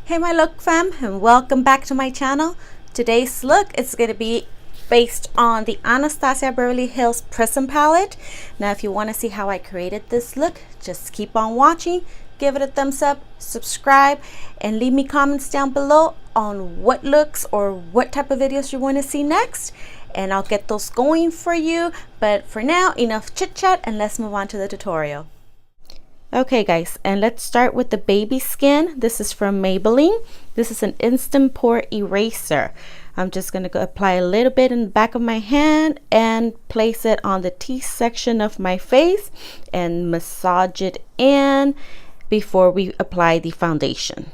Hey my look fam, and welcome back to my channel. Today's look is going to be based on the Anastasia Beverly Hills Prism palette. Now if you want to see how I created this look, just keep on watching, give it a thumbs up, subscribe, and leave me comments down below on what looks or what type of videos you want to see next, and I'll get those going for you. But for now, enough chit chat and let's move on to the tutorial. Okay guys, and let's start with the baby skin. This is from Maybelline. This is an instant pour eraser. I'm just going to go apply a little bit in the back of my hand and place it on the T section of my face and massage it in before we apply the foundation.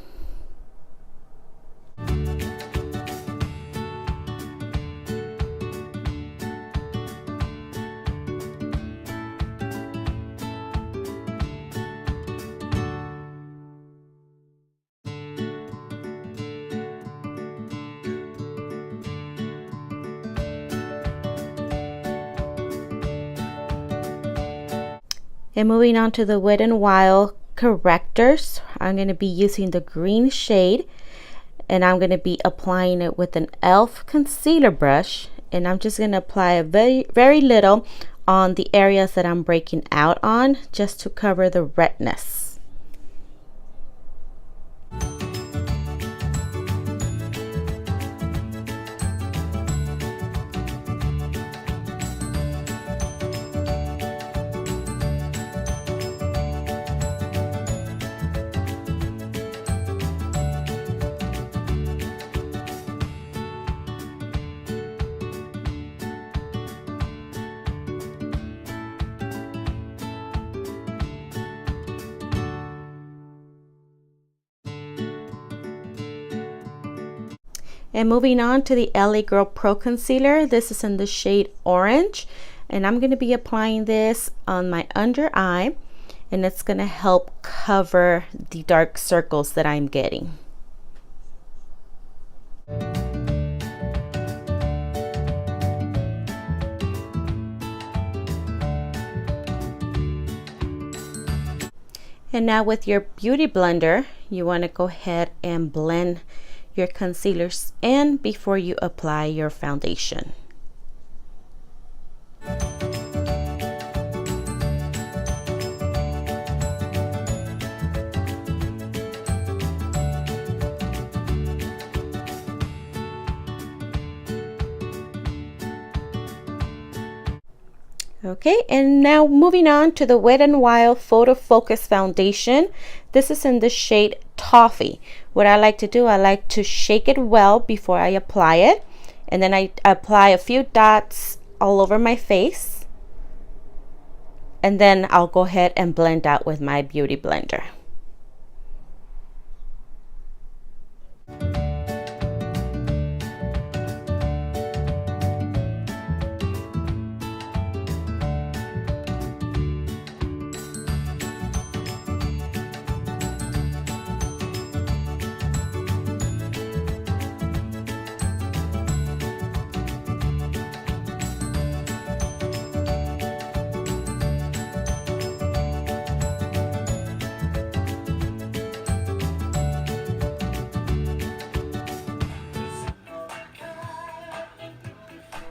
And moving on to the Wet n Wild correctors, I'm going to be using the green shade, and I'm going to be applying it with an e.l.f. concealer brush, and I'm just going to apply a very little on the areas that I'm breaking out on, just to cover the redness. And moving on to the LA Girl Pro Concealer. This is in the shade Orange, and I'm going to be applying this on my under eye, and it's going to help cover the dark circles that I'm getting. And now with your beauty blender, you want to go ahead and blend your concealers in before you apply your foundation. Okay, and now moving on to the Wet n Wild Photo Focus Foundation. This is in the shade Toffee. What I like to do, I like to shake it well before I apply it, and then I apply a few dots all over my face, and then I'll go ahead and blend out with my beauty blender.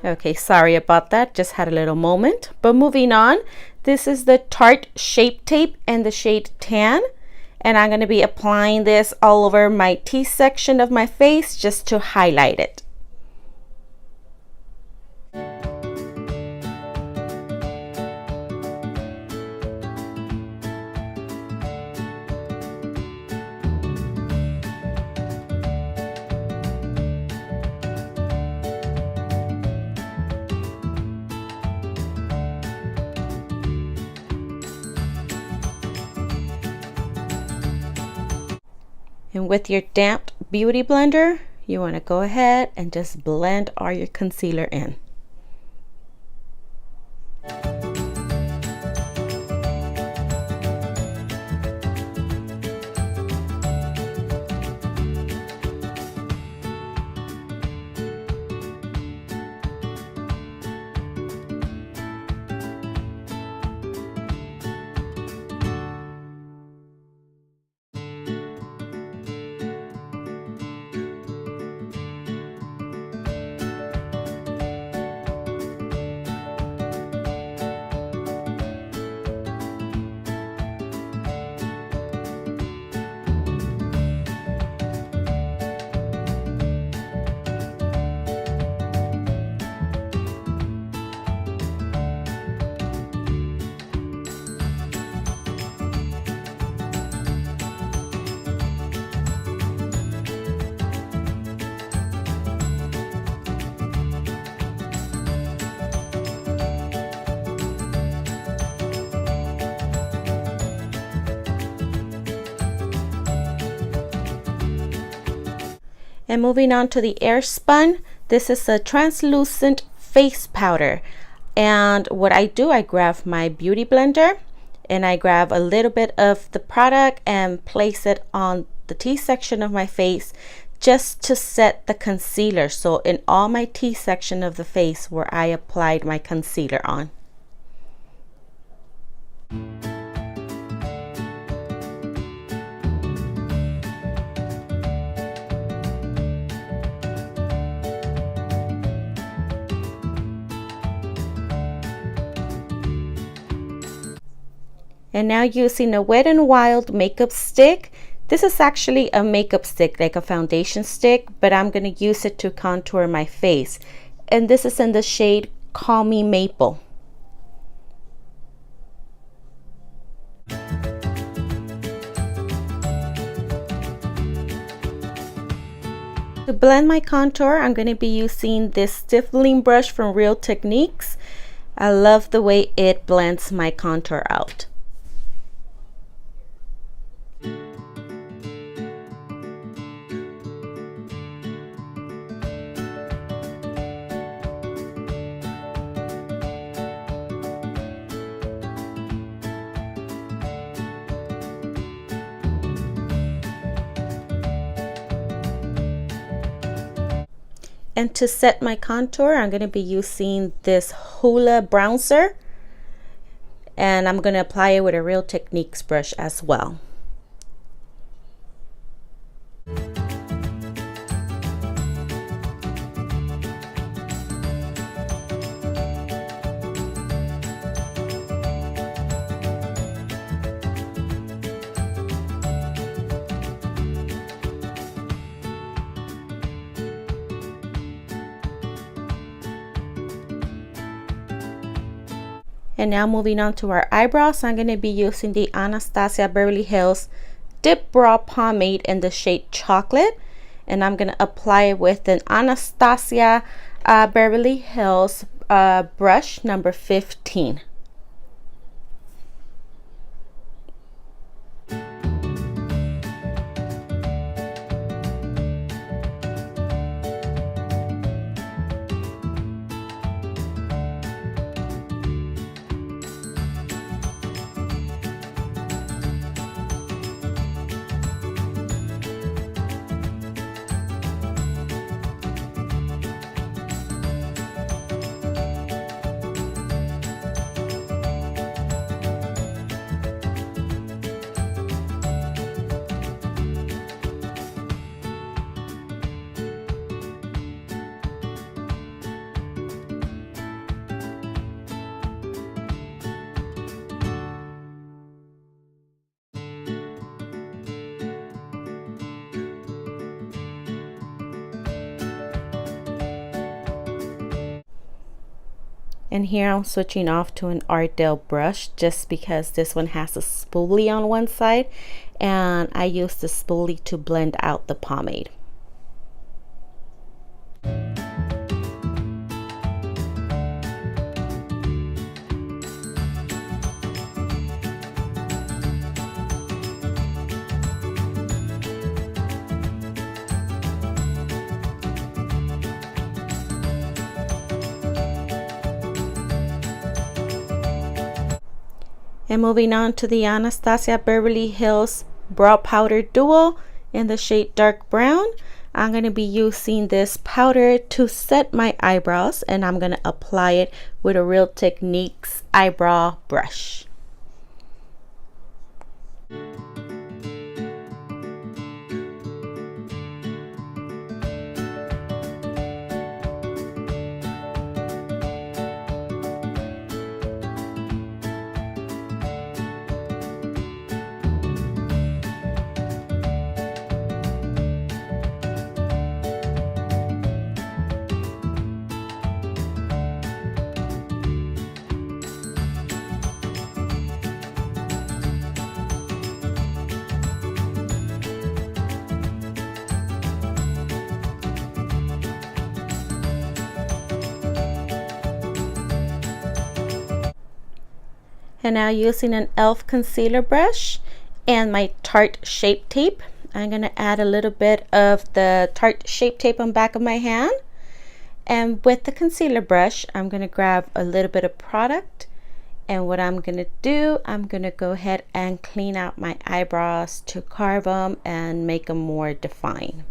Okay, sorry about that, just had a little moment. But moving on, this is the Tarte Shape Tape in the shade Tan, and I'm going to be applying this all over my T section of my face just to highlight it. And with your damp beauty blender, you want to go ahead and just blend all your concealer in. And moving on to the Airspun, this is a translucent face powder. And what I do, I grab my beauty blender and I grab a little bit of the product and place it on the T section of my face just to set the concealer. So in all my T section of the face where I applied my concealer on. And now using a Wet n Wild makeup stick. This is actually a makeup stick, like a foundation stick, but I'm going to use it to contour my face. And this is in the shade Call Me Maple. To blend my contour, I'm going to be using this stippling brush from Real Techniques. I love the way it blends my contour out. And to set my contour, I'm going to be using this Hoola bronzer, and I'm going to apply it with a Real Techniques brush as well. And now moving on to our eyebrows, I'm going to be using the Anastasia Beverly Hills Dip Brow Pomade in the shade Chocolate. And I'm going to apply it with an Anastasia Beverly Hills brush number 15. And here I'm switching off to an Ardell brush just because this one has a spoolie on one side, and I use the spoolie to blend out the pomade. And moving on to the Anastasia Beverly Hills Brow Powder Duo in the shade Dark Brown. I'm going to be using this powder to set my eyebrows, and I'm going to apply it with a Real Techniques eyebrow brush. And now using an e.l.f. concealer brush and my Tarte Shape Tape, I'm going to add a little bit of the Tarte Shape Tape on the back of my hand. And with the concealer brush, I'm going to grab a little bit of product. And what I'm going to do, I'm going to go ahead and clean out my eyebrows to carve them and make them more defined.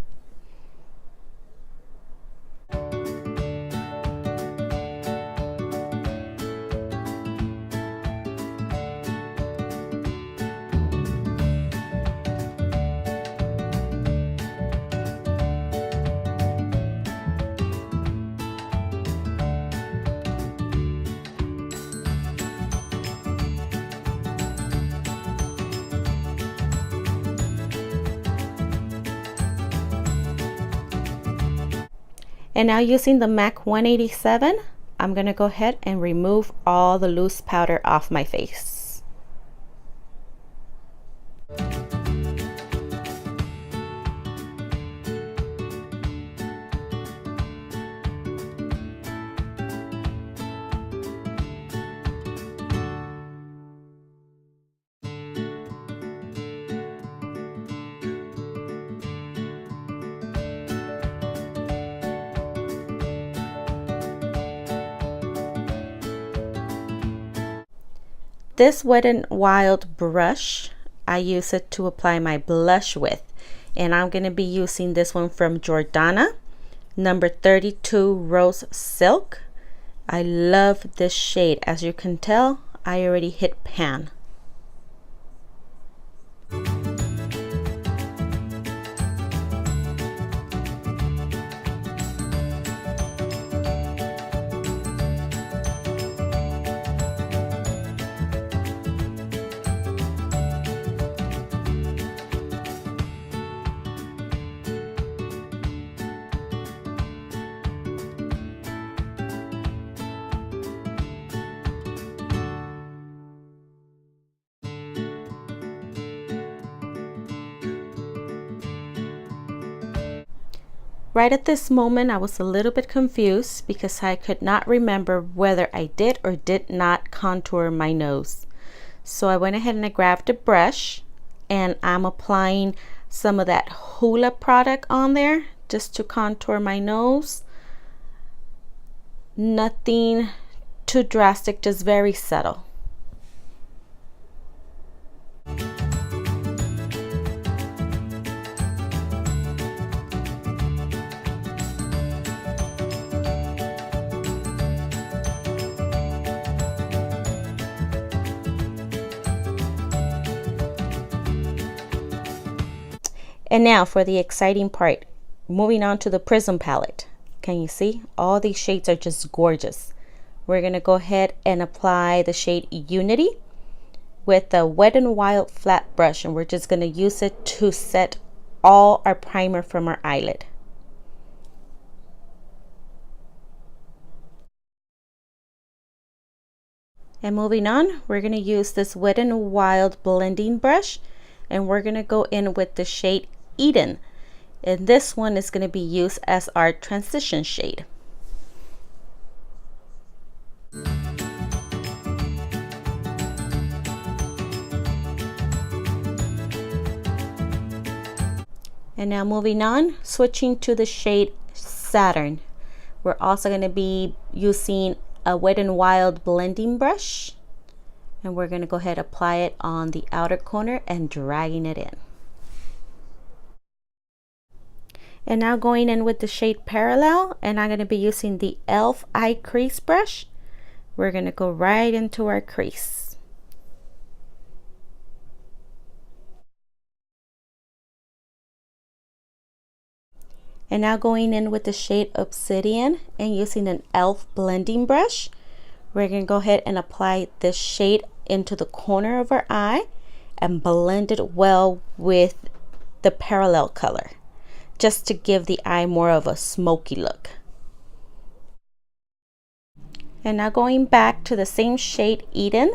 And now using the MAC 187, I'm going to go ahead and remove all the loose powder off my face. This Wet n Wild brush, I use it to apply my blush with, and I'm going to be using this one from Jordana, number 32 Rose Silk. I love this shade. As you can tell, I already hit pan. Right at this moment, I was a little bit confused because I could not remember whether I did or did not contour my nose. So I went ahead and I grabbed a brush and I'm applying some of that Hoola product on there just to contour my nose. Nothing too drastic, just very subtle. And now for the exciting part, moving on to the Prism palette. Can you see? All these shades are just gorgeous. We're going to go ahead and apply the shade Unity with the Wet n Wild flat brush, and we're just going to use it to set all our primer from our eyelid. And moving on, we're going to use this Wet n Wild blending brush, and we're going to go in with the shade Eden, and this one is going to be used as our transition shade. And now moving on, switching to the shade Saturn. We're also going to be using a Wet n Wild blending brush, and we're going to go ahead and apply it on the outer corner and dragging it in. And now going in with the shade Parallel, and I'm going to be using the e.l.f. eye crease brush. We're going to go right into our crease. And now going in with the shade Obsidian and using an e.l.f. blending brush, we're going to go ahead and apply this shade into the corner of our eye and blend it well with the Parallel color, just to give the eye more of a smoky look. And now going back to the same shade Eden,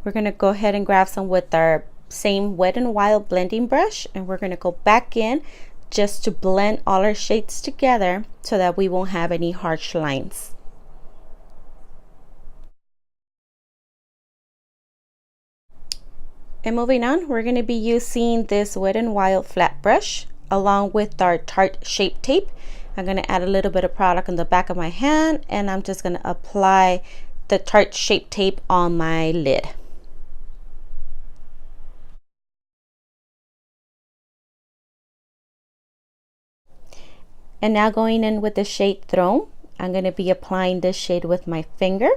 we're going to go ahead and grab some with our same Wet n Wild blending brush, and we're going to go back in just to blend all our shades together so that we won't have any harsh lines. And moving on, we're going to be using this Wet n Wild flat brush along with our Tarte Shape Tape. I'm going to add a little bit of product on the back of my hand, and I'm just going to apply the Tarte Shape Tape on my lid. And now going in with the shade Throne, I'm going to be applying this shade with my finger.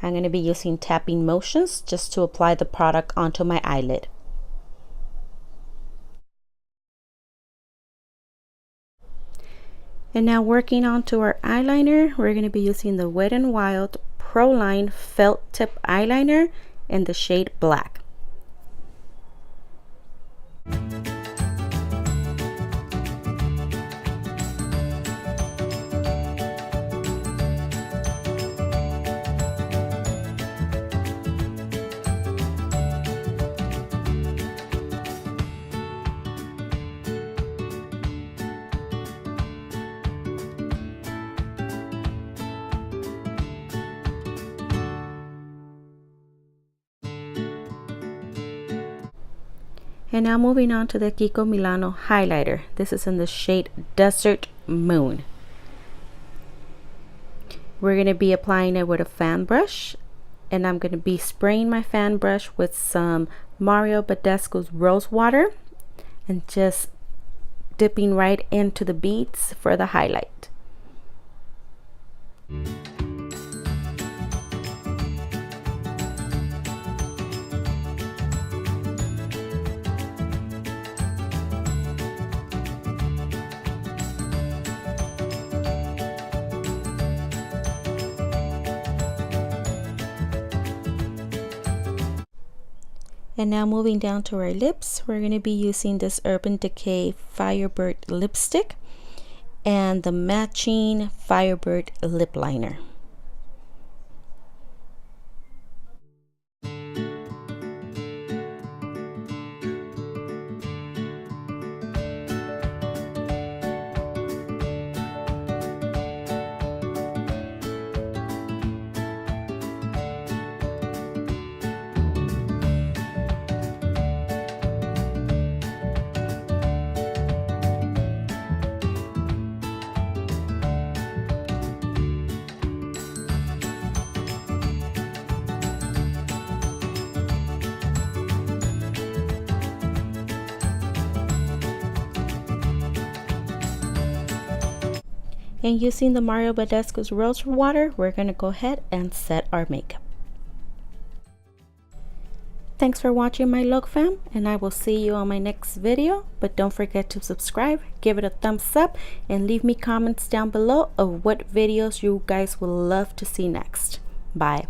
I'm going to be using tapping motions just to apply the product onto my eyelid. And now working onto our eyeliner, we're going to be using the Wet n Wild Pro Line Felt Tip Eyeliner in the shade Black. And now moving on to the Kiko Milano highlighter. This is in the shade Desert Moon. We're going to be applying it with a fan brush, and I'm going to be spraying my fan brush with some Mario Badescu's Rose Water and just dipping right into the beads for the highlight. And now moving down to our lips, we're going to be using this Urban Decay Firebird lipstick and the matching Firebird lip liner. And using the Mario Badescu's Rose Water, we're going to go ahead and set our makeup. Thanks for watching my look, fam, and I will see you on my next video. But don't forget to subscribe, give it a thumbs up, and leave me comments down below of what videos you guys would love to see next. Bye.